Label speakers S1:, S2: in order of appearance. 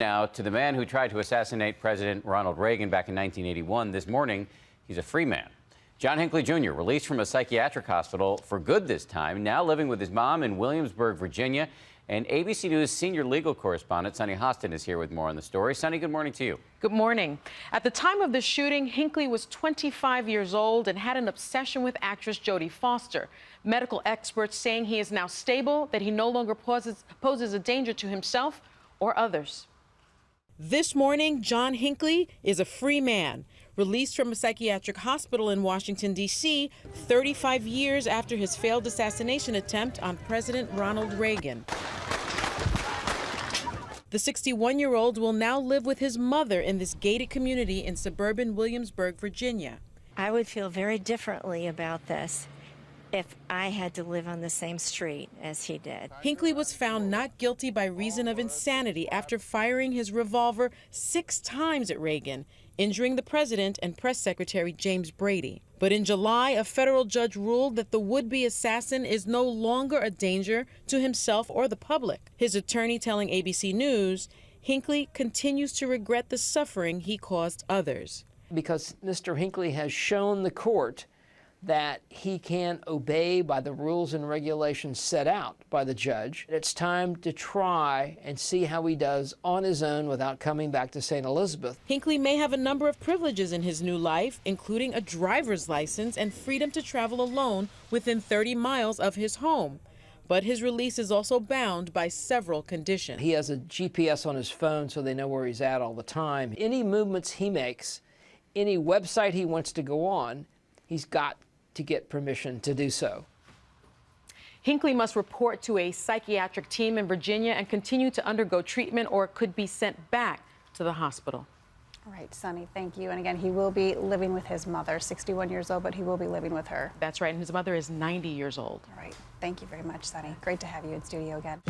S1: now to the man who tried to assassinate President Ronald Reagan back in 1981. This morning, he's a free man. John Hinkley Jr. released from a psychiatric hospital for good this time, now living with his mom in Williamsburg, Virginia. And ABC News senior legal correspondent Sunny Hostin is here with more on the story. Sunny, good morning to you.
S2: Good morning. At the time of the shooting, Hinkley was 25 years old and had an obsession with actress Jodie Foster. Medical experts saying he is now stable, that he no longer poses a danger to himself or others. This morning, John Hinkley is a free man, released from a psychiatric hospital in Washington, D.C., 35 years after his failed assassination attempt on President Ronald Reagan. The 61-year-old will now live with his mother in this gated community in suburban Williamsburg, Virginia.
S3: I would feel very differently about this if I had to live on the same street as he did.
S2: Hinkley was found not guilty by reason of insanity after firing his revolver 6 times at Reagan, injuring the president and press secretary James Brady. But in July, a federal judge ruled that the would-be assassin is no longer a danger to himself or the public. His attorney telling ABC News, Hinkley continues to regret the suffering he caused others.
S4: Because Mr. Hinkley has shown the court that he can obey by the rules and regulations set out by the judge. It's time to try and see how he does on his own without coming back to St. Elizabeth.
S2: Hinkley may have a number of privileges in his new life, including a driver's license and freedom to travel alone within 30 miles of his home. But his release is also bound by several conditions.
S4: He has a GPS on his phone so they know where he's at all the time. Any movements he makes, any website he wants to go on, he's got to get permission to do so.
S2: Hinkley must report to a psychiatric team in Virginia and continue to undergo treatment, or could be sent back to the hospital.
S5: All right, Sunny, thank you. And again, he will be living with his mother, 61 years old, but he will be living with her.
S2: That's right, and his mother is 90 years old.
S5: All right, thank you very much, Sunny. Great to have you in studio again.